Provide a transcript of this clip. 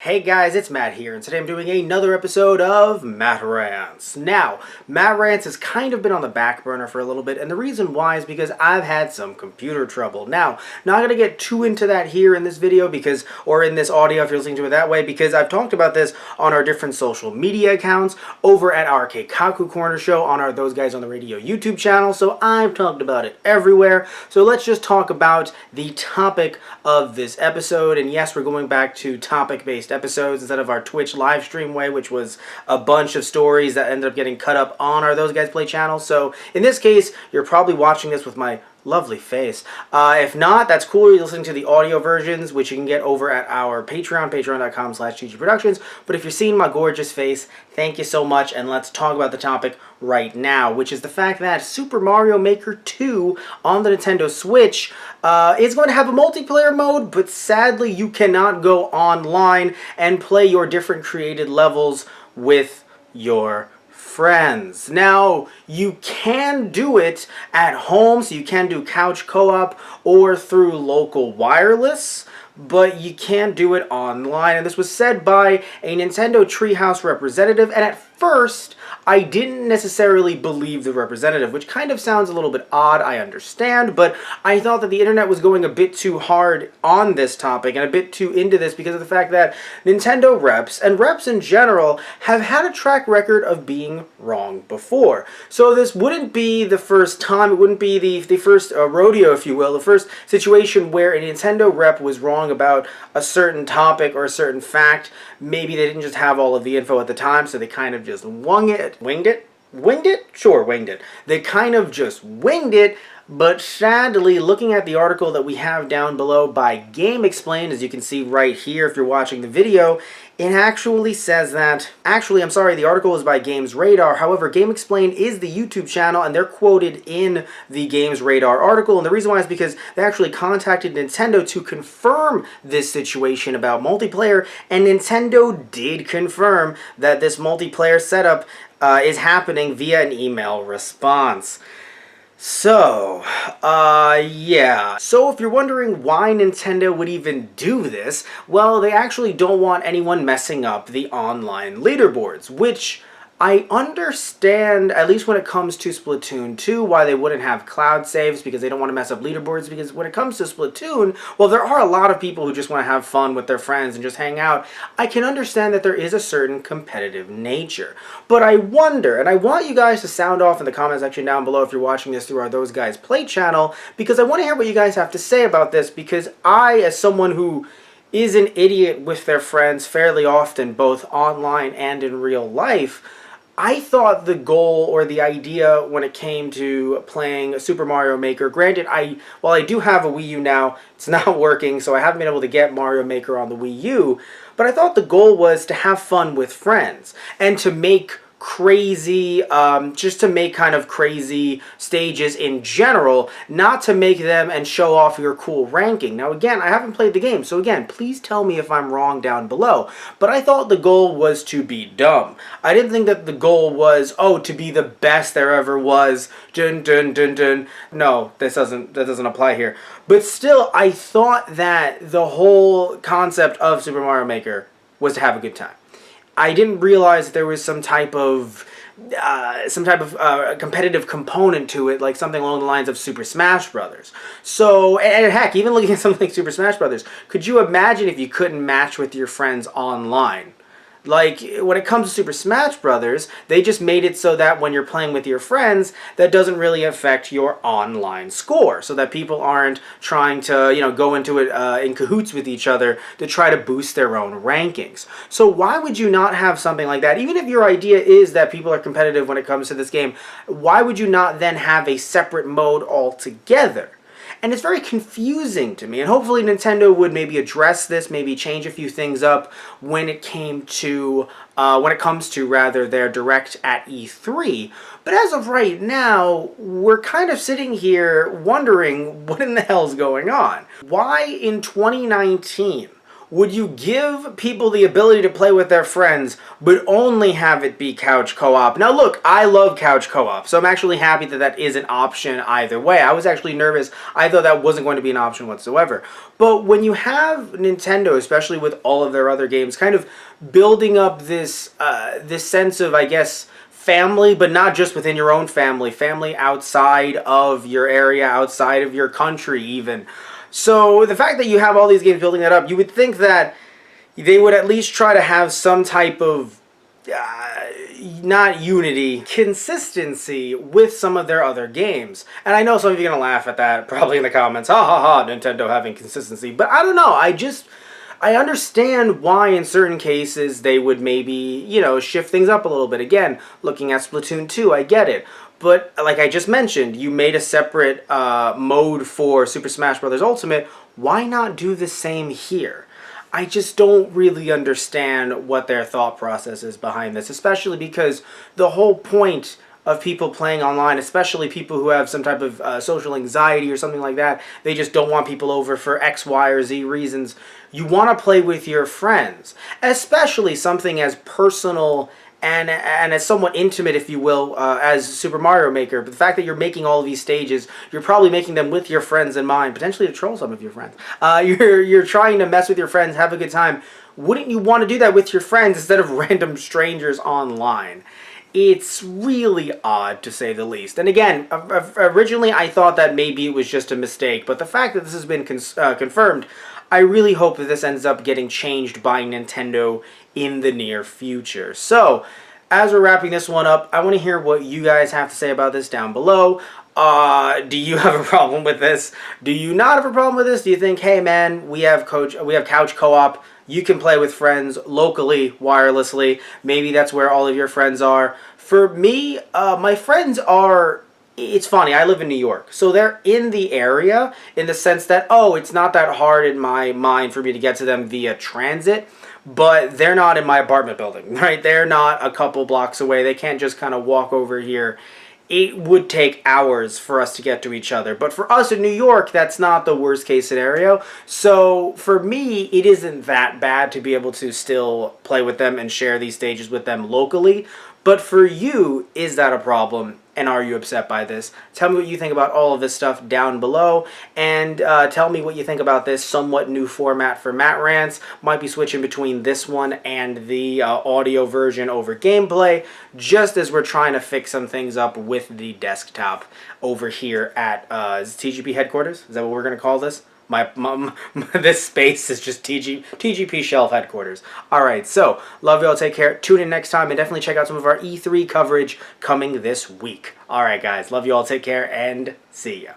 Hey guys, it's Matt here, and today I'm doing another episode of Matt Rants. Now, Matt Rants has kind of been on the back burner for a little bit, and the reason why is because I've had some computer trouble. Now, not going to get too into that here in this video, or in this audio if you're listening to it that way, because I've talked about this on our different social media accounts, over at our Keikaku Corner show, on our Those Guys on the Radio YouTube channel, so I've talked about it everywhere. So let's just talk about the topic of this episode, and yes, we're going back to topic-based episodes instead of our Twitch live stream way, which was a bunch of stories that ended up getting cut up on our Those Guys Play channel. So in this case, you're probably watching this with my lovely face. If not, that's cool. You're listening to the audio versions, which you can get over at our Patreon, patreon.com/GGProductions. But if you're seeing my gorgeous face, thank you so much, and let's talk about the topic right now, which is the fact that Super Mario Maker 2 on the Nintendo Switch is going to have a multiplayer mode, but sadly you cannot go online and play your different created levels with your friends. Now, you can do it at home, so you can do couch co-op or through local wireless, but you can't do it online. And this was said by a Nintendo Treehouse representative, and at first I didn't necessarily believe the representative, which kind of sounds a little bit odd, I understand, but I thought that the internet was going a bit too hard on this topic and a bit too into this because of the fact that Nintendo reps, and reps in general, have had a track record of being wrong before. So this wouldn't be the first time, it wouldn't be the first rodeo, if you will, the first situation where a Nintendo rep was wrong about a certain topic or a certain fact. Maybe they didn't just have all of the info at the time, so they kind of just winged it? Sure, winged it. They kind of just winged it, but sadly, looking at the article that we have down below by Game Explained, as you can see right here if you're watching the video, it actually says that, I'm sorry, the article is by Games Radar. However, Game Explained is the YouTube channel, and they're quoted in the Games Radar article. And the reason why is because they actually contacted Nintendo to confirm this situation about multiplayer, and Nintendo did confirm that this multiplayer setup is happening via an email response. So, yeah. So if you're wondering why Nintendo would even do this, well, they actually don't want anyone messing up the online leaderboards, which I understand, at least when it comes to Splatoon 2, why they wouldn't have cloud saves, because they don't want to mess up leaderboards, because when it comes to Splatoon, well, there are a lot of people who just want to have fun with their friends and just hang out. I can understand that there is a certain competitive nature. But I wonder, and I want you guys to sound off in the comment section down below if you're watching this through our Those Guys Play channel, because I want to hear what you guys have to say about this, because I, as someone who is an idiot with their friends fairly often, both online and in real life, I thought the goal or the idea when it came to playing Super Mario Maker, granted, while I do have a Wii U now, it's not working, so I haven't been able to get Mario Maker on the Wii U, but I thought the goal was to have fun with friends and to make crazy, just to make kind of crazy stages in general, not to make them and show off your cool ranking. Now again, I haven't played the game, so again, please tell me if I'm wrong down below, but I thought the goal was to be dumb. I didn't think that the goal was, oh, to be the best there ever was, dun dun dun dun. No, that doesn't apply here. But still, I thought that the whole concept of Super Mario Maker was to have a good time. I didn't realize that there was some type of competitive component to it, like something along the lines of Super Smash Brothers. So, and heck, even looking at something like Super Smash Brothers, could you imagine if you couldn't match with your friends online? Like, when it comes to Super Smash Brothers, they just made it so that when you're playing with your friends, that doesn't really affect your online score, so that people aren't trying to, go into it in cahoots with each other to try to boost their own rankings. So why would you not have something like that? Even if your idea is that people are competitive when it comes to this game, why would you not then have a separate mode altogether? And it's very confusing to me, and hopefully Nintendo would maybe address this, maybe change a few things up when it comes to their Direct at E3. But as of right now, we're kind of sitting here wondering what in the hell's going on. Why in 2019 would you give people the ability to play with their friends, but only have it be couch co-op? Now look, I love couch co-op, so I'm actually happy that that is an option either way. I was actually nervous. I thought that wasn't going to be an option whatsoever. But when you have Nintendo, especially with all of their other games, kind of building up this this sense of, I guess, family, but not just within your own family, family outside of your area, outside of your country even. So the fact that you have all these games building that up, you would think that they would at least try to have some type of, not unity, consistency with some of their other games. And I know some of you are going to laugh at that, probably in the comments, ha ha ha, Nintendo having consistency. But I don't know, I understand why in certain cases they would maybe, you know, shift things up a little bit. Again, looking at Splatoon 2, I get it. But like I just mentioned, you made a separate mode for Super Smash Bros. Ultimate. Why not do the same here? I just don't really understand what their thought process is behind this, especially because the whole point of people playing online, especially people who have some type of social anxiety or something like that, they just don't want people over for X, Y, or Z reasons. You want to play with your friends, especially something as personal and as somewhat intimate, if you will, as Super Mario Maker. But the fact that you're making all of these stages, you're probably making them with your friends in mind, potentially to troll some of your friends. You're trying to mess with your friends, have a good time. Wouldn't you want to do that with your friends instead of random strangers online? It's really odd, to say the least. And again, originally I thought that maybe it was just a mistake, but the fact that this has been confirmed, I really hope that this ends up getting changed by Nintendo in the near future. So, as we're wrapping this one up, I want to hear what you guys have to say about this down below. Do you have a problem with this? Do you not have a problem with this? Do you think, hey man, we have couch co-op, you can play with friends locally, wirelessly, maybe that's where all of your friends are. For me, my friends are, it's funny, I live in New York, so they're in the area in the sense that, oh, it's not that hard in my mind for me to get to them via transit, but they're not in my apartment building, right? They're not a couple blocks away. They can't just kind of walk over here. It would take hours for us to get to each other. But for us in New York, that's not the worst case scenario. So for me, it isn't that bad to be able to still play with them and share these stages with them locally. But for you, is that a problem? And are you upset by this? Tell me what you think about all of this stuff down below. And tell me what you think about this somewhat new format for Matt Rants. Might be switching between this one and the audio version over gameplay, just as we're trying to fix some things up with the desktop over here at TGP headquarters. Is that what we're going to call this? This space is just TGP Shelf headquarters. Alright, so, love y'all, take care, tune in next time, and definitely check out some of our E3 coverage coming this week. Alright guys, love y'all, take care, and see ya.